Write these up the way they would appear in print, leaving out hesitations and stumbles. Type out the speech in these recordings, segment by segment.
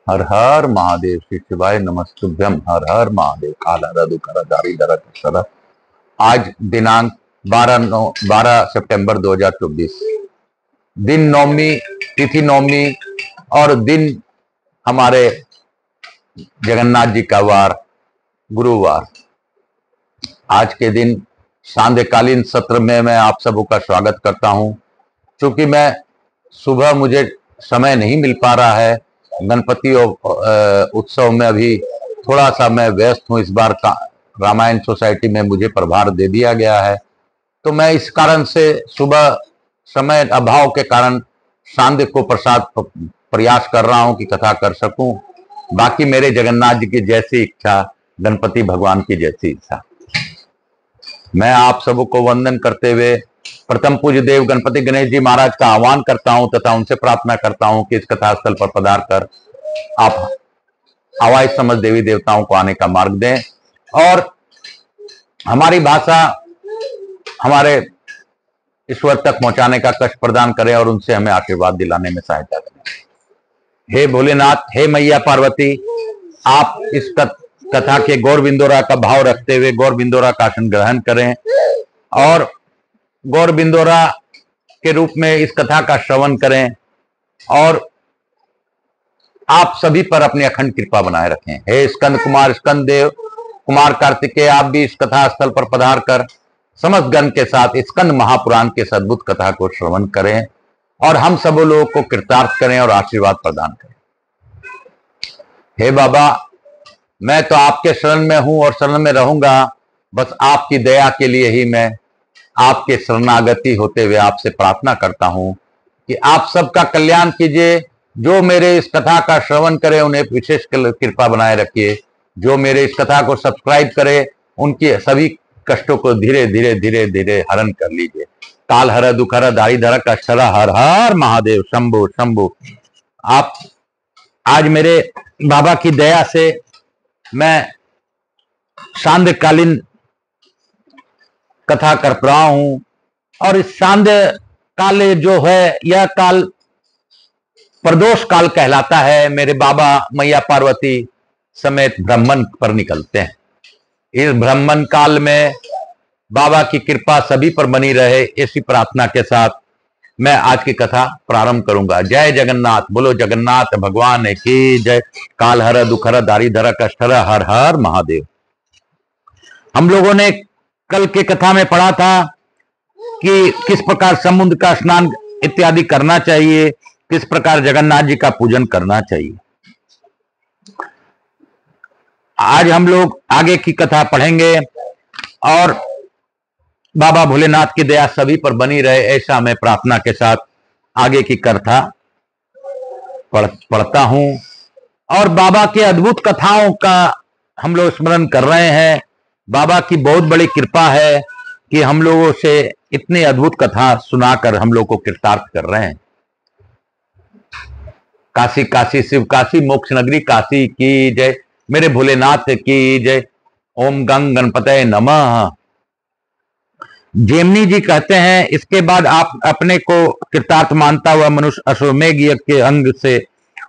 हर हर महादेव। श्री शिवाय नमस्तुभ्यम। हर हर महादेव। काल हर दुखर दारी दरक सर। आज दिनांक 12 सितंबर 2024, दिन नवमी, तिथि नवमी और दिन हमारे जगन्नाथ जी का वार गुरुवार। आज के दिन सांध्यकालीन सत्र में मैं आप सबका स्वागत करता हूं। क्योंकि मैं सुबह मुझे समय नहीं मिल पा रहा है, गणपति उत्सव में अभी थोड़ा सा मैं व्यस्त हूं। इस बार का रामायण सोसाइटी में मुझे प्रभार दे दिया गया है, तो मैं इस कारण से सुबह समय अभाव के कारण सांध्य को प्रयास कर रहा हूं कि कथा कर सकूं। बाकी मेरे जगन्नाथ जी की जैसी इच्छा, गणपति भगवान की जैसी इच्छा। मैं आप सबको वंदन करते हुए प्रथम पूज्य देव गणपति गणेश जी महाराज का आह्वान करता हूं तथा उनसे प्रार्थना करता हूं कि इस कथा स्थल पर पधार कर आप आवाज समझ देवी देवताओं को आने का मार्ग दें और हमारी भाषा हमारे ईश्वर तक पहुंचाने का कष्ट प्रदान करें और उनसे हमें आशीर्वाद दिलाने में सहायता करें। हे भोलेनाथ, हे मैया पार्वती, आप इस कथा के गौर बिंदोरा का भाव रखते हुए गौर बिंदोरा का आसन ग्रहण करें और गौर बिंदोरा के रूप में इस कथा का श्रवण करें और आप सभी पर अपनी अखंड कृपा बनाए रखें। हे स्कंद कुमार, स्कंद देव कुमार कार्तिकेय, आप भी इस कथा स्थल पर पधार कर समस्त गण के साथ स्कंद महापुराण के अद्भुत कथा को श्रवण करें और हम सब लोगों को कृतार्थ करें और आशीर्वाद प्रदान करें। हे बाबा, मैं तो आपके शरण में हूं और शरण में रहूंगा। बस आपकी दया के लिए ही मैं आपके शरणागति होते हुए आपसे प्रार्थना करता हूं कि आप सबका कल्याण कीजिए। जो मेरे इस कथा का श्रवण करे उन्हें विशेष कृपा बनाए रखिए। जो मेरे इस कथा को सब्सक्राइब करे उनकी सभी कष्टों को धीरे धीरे धीरे धीरे हरण कर लीजिए। काल हर दुखर दारी धरक अक्षर। हर हर महादेव। शंभु शंभु। आप आज मेरे बाबा की दया से मैं सांध्यकालीन कथा कर रहा हूं और इस सांध्य काल जो है यह काल प्रदोष काल कहलाता है। मेरे बाबा मैया पार्वती समेत ब्राह्मण पर निकलते हैं। इस ब्राह्मण काल में बाबा की कृपा सभी पर बनी रहे, इसी प्रार्थना के साथ मैं आज की कथा प्रारंभ करूंगा। जय जगन्नाथ। बोलो जगन्नाथ भगवान की जय। काल हर दुखर दारी धर कष्टर। हर हर महादेव। हम लोगों ने कल के कथा में पढ़ा था कि किस प्रकार समुद्र का स्नान इत्यादि करना चाहिए, किस प्रकार जगन्नाथ जी का पूजन करना चाहिए। आज हम लोग आगे की कथा पढ़ेंगे और बाबा भोलेनाथ की दया सभी पर बनी रहे, ऐसा मैं प्रार्थना के साथ आगे की कथा पढ़ता हूं और बाबा के अद्भुत कथाओं का हम लोग स्मरण कर रहे हैं। बाबा की बहुत बड़ी कृपा है कि हम लोगों से इतनी अद्भुत कथा सुनाकर हम लोग को कृतार्थ कर रहे हैं। काशी काशी शिव काशी, मोक्ष नगरी काशी की जय। मेरे भोलेनाथ की जय। ओम गंग गणपतये नमः। जेमनी जी कहते हैं, इसके बाद आप अपने को कृतार्थ मानता हुआ मनुष्य अश्वमेघ यज्ञ के अंग से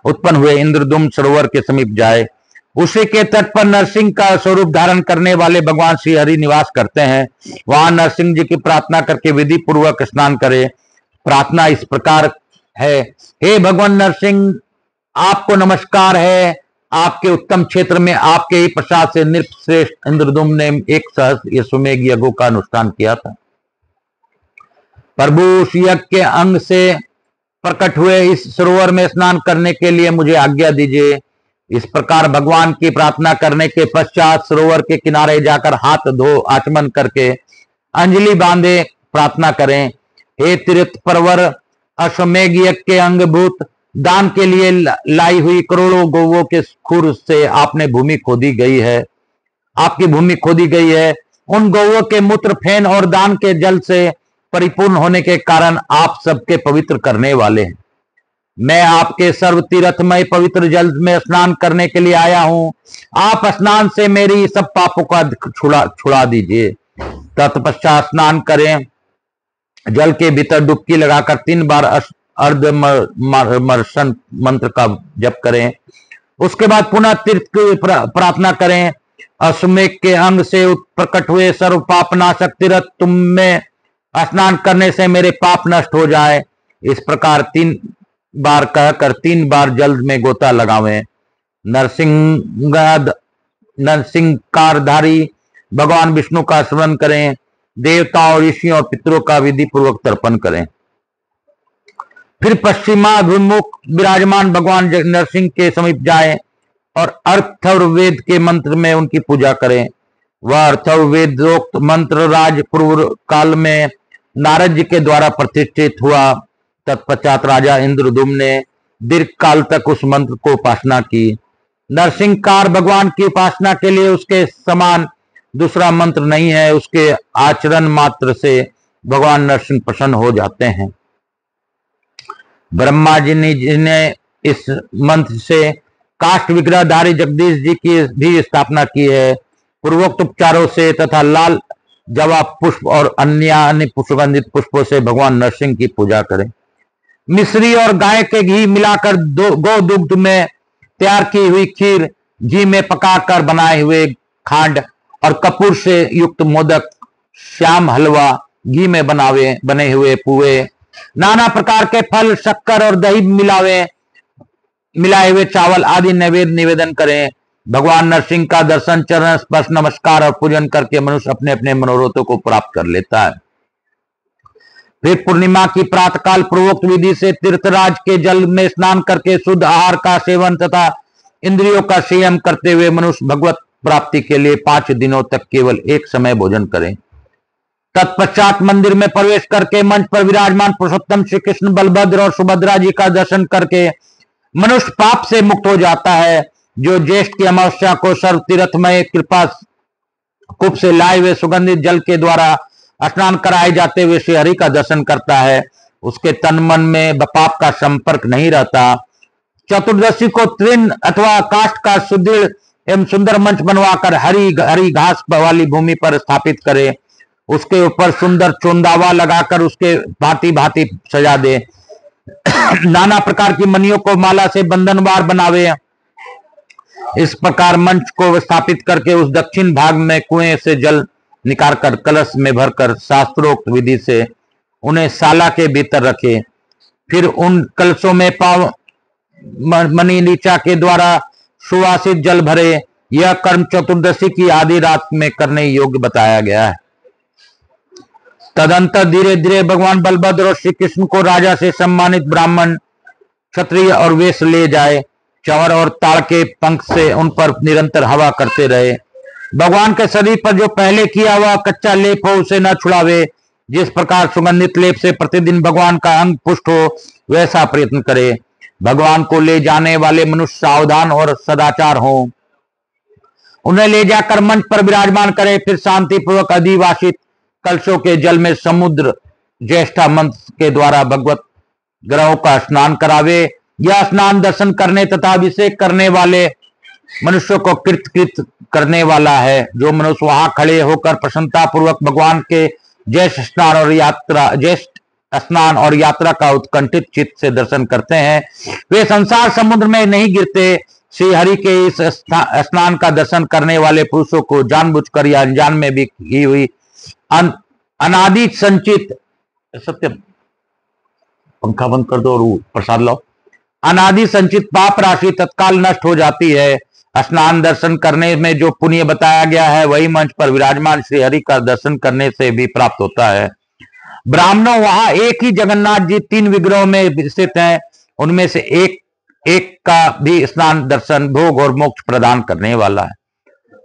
उत्पन्न हुए इंद्रदुम्न सरोवर के समीप जाए। उसी के तट पर नरसिंह का स्वरूप धारण करने वाले भगवान श्री हरि निवास करते हैं। वहां नरसिंह जी की प्रार्थना करके विधि पूर्वक स्नान करे। प्रार्थना इस प्रकार है। हे भगवान नरसिंह, आपको नमस्कार है। आपके उत्तम क्षेत्र में आपके ही प्रसाद से नृपश्रेष्ठ इंद्रदुम्न ने 1 सहस्त्र अश्वमेघ यज्ञों का अनुष्ठान किया था। प्रभु उस यज्ञ के अंग से प्रकट हुए इस सरोवर में स्नान करने के लिए मुझे आज्ञा दीजिए। इस प्रकार भगवान की प्रार्थना करने के पश्चात सरोवर के किनारे जाकर हाथ धो आचमन करके अंजलि बांधे प्रार्थना करें। हे तीर्थ परवर, अश्वमेघ यज्ञ के अंगभूत दान के लिए लाई हुई करोड़ों गौवों के खुर से आपने भूमि खोदी गई है। आपकी भूमि खोदी गई है। उन गौवों के मूत्र, फेन और दान के जल से परिपूर्ण होने के कारण आप सबके पवित्र करने वाले हैं। मैं आपके सर्व तीर्थमय पवित्र जल में स्नान करने के लिए आया हूं। आप स्नान से मेरी सब पापों का छुड़ा दीजिए। तत्पश्चात स्नान करें। जल के भीतर डुबकी लगाकर 3 बार अर्धमर्शन मंत्र का जप करें। उसके बाद पुनः तीर्थ की प्रार्थना करें। अश्वमेघ के अंग से प्रकट हुए सर्व पाप नाशक तीर्थ तुम में स्नान करने से मेरे पाप नष्ट हो जाए। इस प्रकार 3 बार कहकर 3 बार जल में गोता लगावें। नरसिंहकारधारी भगवान विष्णु का स्मरण करें। देवताओं, ऋषियों और पितरों का विधि पूर्वक तर्पण करें। फिर पश्चिमाभिमुख विराजमान भगवान नरसिंह के समीप जाएं और अथर्ववेद के मंत्र में उनकी पूजा करें। वह अथर्ववेदोक्त मंत्र राज पूर्व काल में नारद जी के द्वारा प्रतिष्ठित हुआ। तत्पश्चात राजा इंद्रदुम्न ने दीर्घ काल तक उस मंत्र को उपासना की। नरसिंहकार भगवान की उपासना के लिए उसके समान दूसरा मंत्र नहीं है। उसके आचरण मात्र से भगवान नरसिंह प्रसन्न हो जाते हैं। ब्रह्मा जी ने इस मंत्र से काष्ठ विग्रहधारी जगदीश जी की भी स्थापना की है। पूर्वोक्त उपचारों से तथा लाल जवाब पुष्प और अन्य सुगंधित पुष्पों से भगवान नरसिंह की पूजा करें। मिश्री और गाय के घी मिलाकर गौ दुग्ध में तैयार की हुई खीर, घी में पकाकर बनाए हुए खांड और कपूर से युक्त मोदक, श्याम हलवा, घी में बने हुए पुए, नाना प्रकार के फल, शक्कर और दही मिलाए हुए चावल आदि नैवेद्य निवेदन करें। भगवान नरसिंह का दर्शन, चरण स्पर्श, नमस्कार और पूजन करके मनुष्य अपने अपने मनोरथों को प्राप्त कर लेता है। फिर पूर्णिमा की प्रातःकाल पूर्वोक्त विधि से तीर्थराज के जल में स्नान करके शुद्ध आहार का सेवन तथा इंद्रियों का संयम करते हुए मनुष्य भगवत प्राप्ति के लिए 5 दिनों तक केवल एक समय भोजन करें। तत्पश्चात मंदिर में प्रवेश करके मंच पर विराजमान पुरुषोत्तम श्री कृष्ण, बलभद्र और सुभद्रा जी का दर्शन करके मनुष्य पाप से मुक्त हो जाता है। जो ज्येष्ठ की अमावस्या को सर्व तीर्थमय कृपा कूप से लाए हुए सुगंधित जल के द्वारा स्नान कराए जाते हुए श्री हरि का दर्शन करता है, उसके तन मन में पाप का संपर्क नहीं रहता। चतुर्दशी को तृण अथवा काष्ठ का सुदृढ़ एवं सुंदर मंच बनवाकर हरी घास वाली भूमि पर स्थापित करे। उसके ऊपर सुंदर चोंदावा लगाकर उसके भांति भांति सजा दे। नाना प्रकार की मणियों को माला से बंधनवार बनावे। इस प्रकार मंच को स्थापित करके उस दक्षिण भाग में कुएं से जल निकालकर कलश में भरकर शास्त्रोक्त विधि से उन्हें शाला के भीतर रखे। फिर उन कलशों में पाव मणि नीचा के द्वारा सुवासित जल भरे। यह कर्म चतुर्दशी की आधी रात में करने योग्य बताया गया है। तदंतर धीरे धीरे भगवान बलभद्र और श्री कृष्ण को राजा से सम्मानित ब्राह्मण, क्षत्रिय और वेश ले जाए। चंवर और ताड़ के पंख से उन पर निरंतर हवा करते रहे। भगवान के शरीर पर जो पहले किया हुआ कच्चा लेप हो उसे न छुड़ावे। जिस प्रकार सुगंधित लेप से प्रतिदिन भगवान का अंग पुष्ट हो वैसा प्रयत्न करे। भगवान को ले जाने वाले मनुष्य सावधान और सदाचार हों। उन्हें ले जाकर मंच पर विराजमान करे। फिर शांति पूर्वक अधिवासित कलशों के जल में समुद्र ज्येष्ठा मंत्र के द्वारा भगवत ग्रहों का स्नान करावे। यह स्नान दर्शन करने तथा अभिषेक करने वाले मनुष्यों को कृत करने वाला है। जो मनुष्य वहां खड़े होकर प्रसन्नता पूर्वक भगवान के ज्येष्ठ स्नान और यात्रा का उत्कंठित चित्त से दर्शन करते हैं, वे संसार समुद्र में नहीं गिरते। श्री हरि के इस स्नान का दर्शन करने वाले पुरुषों को जानबूझकर या अनजान में भी की हुई अनादि संचित, सत्य पंखा बंद कर दो और प्रसाद लाओ, अनादि संचित पाप राशि तत्काल नष्ट हो जाती है। स्नान दर्शन करने में जो पुण्य बताया गया है वही मंच पर विराजमान श्री हरि का दर्शन करने से भी प्राप्त होता है। ब्राह्मणों वहां एक ही जगन्नाथ जी 3 विग्रहों में स्थित हैं। उनमें से एक का भी स्नान दर्शन भोग और मोक्ष प्रदान करने वाला है।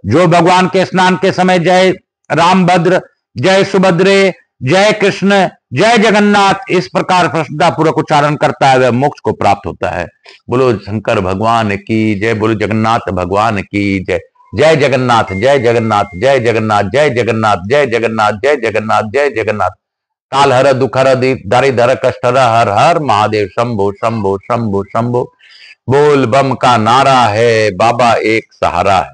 जो भगवान के स्नान के समय जय रामभद्र, जय सुभद्रे, जय कृष्ण, जय जगन्नाथ इस प्रकार प्रसन्नता पूर्वक उच्चारण करता है वह मोक्ष को प्राप्त होता है। बोलो शंकर भगवान की जय, बोलो जगन्नाथ भगवान की जय। जय जगन्नाथ, जय जगन्नाथ, जय जगन्नाथ, जय जगन्नाथ, जय जगन्नाथ, जय जगन्नाथ, जय जगन्नाथ। काल हर दुख हर दारी धर कष्ट हर हर महादेव शंभो शंभो शंभो शंभो। बोल बम का नारा है, बाबा एक सहारा है।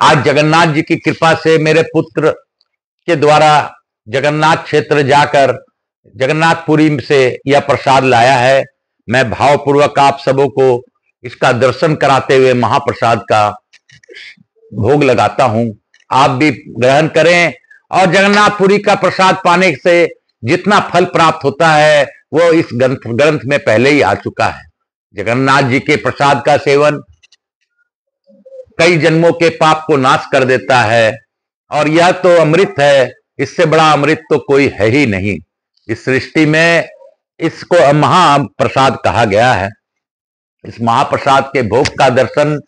आज जगन्नाथ जी की कृपा से मेरे पुत्र के द्वारा जगन्नाथ क्षेत्र जाकर जगन्नाथपुरी से यह प्रसाद लाया है। मैं भावपूर्वक आप सबों को इसका दर्शन कराते हुए महाप्रसाद का भोग लगाता हूं। आप भी ग्रहण करें। और जगन्नाथपुरी का प्रसाद पाने से जितना फल प्राप्त होता है वो इस ग्रंथ में पहले ही आ चुका है। जगन्नाथ जी के प्रसाद का सेवन कई जन्मों के पाप को नाश कर देता है और यह तो अमृत है, इससे बड़ा अमृत तो कोई है ही नहीं इस सृष्टि में। इसको महाप्रसाद कहा गया है। इस महाप्रसाद के भोग का दर्शन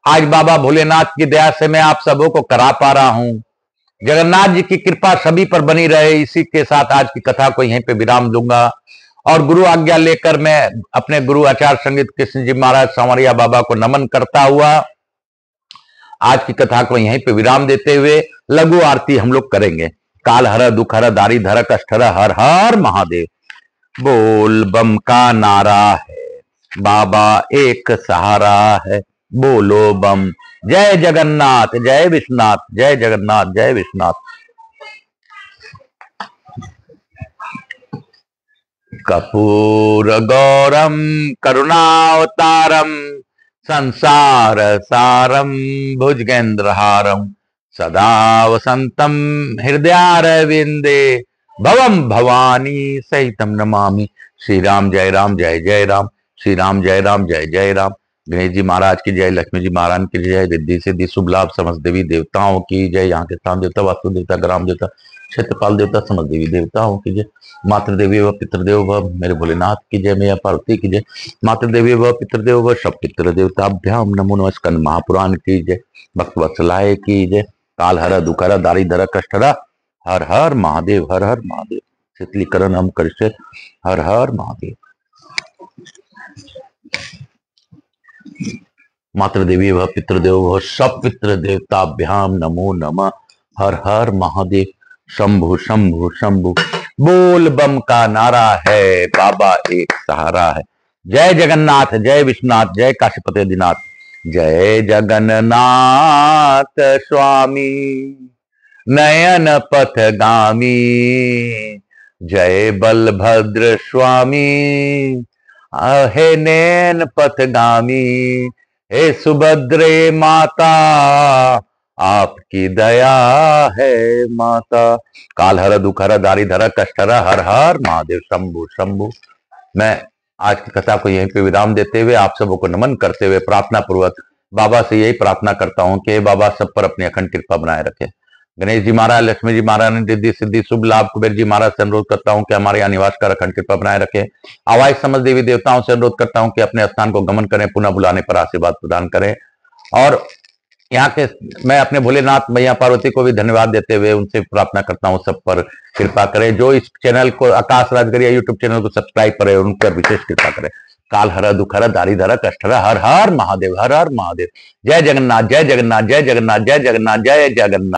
आज बाबा भोलेनाथ की दया से मैं आप सबों को करा पा रहा हूं। जगन्नाथ जी की कृपा सभी पर बनी रहे। इसी के साथ आज की कथा को यहीं पे विराम दूंगा और गुरु आज्ञा लेकर मैं अपने गुरु आचार्य संगीत कृष्ण जी महाराज सांवरिया बाबा को नमन करता हुआ आज की कथा को यहीं पे विराम देते हुए लघु आरती हम लोग करेंगे। काल हर दुख हर दारी धर कष्ट हर, हर हर महादेव। बोल बम का नारा है, बाबा एक सहारा है। बोलो बम। जय जगन्नाथ, जय विश्वनाथ, जय जगन्नाथ, जय विश्वनाथ। कपूर गौरम करुणावतारम संसार सारम भुजगेंद्रहारम सदा वसंतम हृदयारविंदे भवम भवानी सहितम नमामि। श्री राम जय राम जय जय राम, श्री राम जय राम जय जय राम। गणेश जी महाराज की जय, लक्ष्मी जी महाराज की जय, रिद्धि सिद्धि शुभ लाभ समस्त देवी देवताओं की जय। यहाँ के स्थान देवता, वास्तु देवता, ग्राम देवता, क्षेत्रपाल देवता, समस्त देवी देवताओं की जय। मातृ देवी व पितृदेव व मेरे भोलेनाथ की जय, मैया पार्वती की जय। मातृ देवी व पितृदेव व सब पितृ देवताभ्याम नमो नमः। स्कंद महापुराण की जय, भक्त वत्सलाय की जय। काल हर दुख हर दारी धर कष्ट हर, हर हर महादेव, हर हर महादेव। शीतलीकरण हम करसे, हर हर महादेव। मातृ देवी व पितृदेव व सब पितृ देवताभ्याम नमो नमः, हर हर महादेव। शंभु शंभु शंभु। बोल बम का नारा है, बाबा एक सहारा है। जय जगन्नाथ, जय विश्वनाथ, जय काशीपति आदिनाथ। जय जगन्नाथ स्वामी नयन पथगामी। जय बलभद्र स्वामी हे नयन पथगामी। हे सुभद्रे माता आपकी दया है माता। काल हर दुख हर दारी धर कष्ट हर, हर हर महादेव। शंभु शंभु। मैं आज की कथा को यहीं पे विराम देते हुए आप सबों को नमन करते हुए प्रार्थना पूर्वक बाबा से यही प्रार्थना करता हूं कि बाबा सब पर अपनी अखंड कृपा बनाए रखे। गणेश जी महाराज, लक्ष्मी जी महाराज, रिद्धि सिद्धि शुभ लाभ, कुबेर जी महाराज से अनुरोध करता हूं कि हमारे यहाँ निवास कर अखंड कृपा बनाए रखे। आवाज समझ देवी देवताओं से अनुरोध करता हूं कि अपने स्थान को गमन करें, पुनः बुलाने पर आशीर्वाद प्रदान करें। और यहाँ के मैं अपने भोलेनाथ मैया पार्वती को भी धन्यवाद देते हुए उनसे प्रार्थना करता हूँ सब पर कृपा करें। जो इस चैनल को आकाश राजगरिया यूट्यूब चैनल को सब्सक्राइब करे उन पर विशेष कृपा करें। काल हर दुख हर दारी धर कष्ट हर, हर हर महादेव, हर हर महादेव। जय जगन्नाथ, जय जगन्नाथ, जय जगन्नाथ, जय जगन्नाथ, जय जगन्नाथ।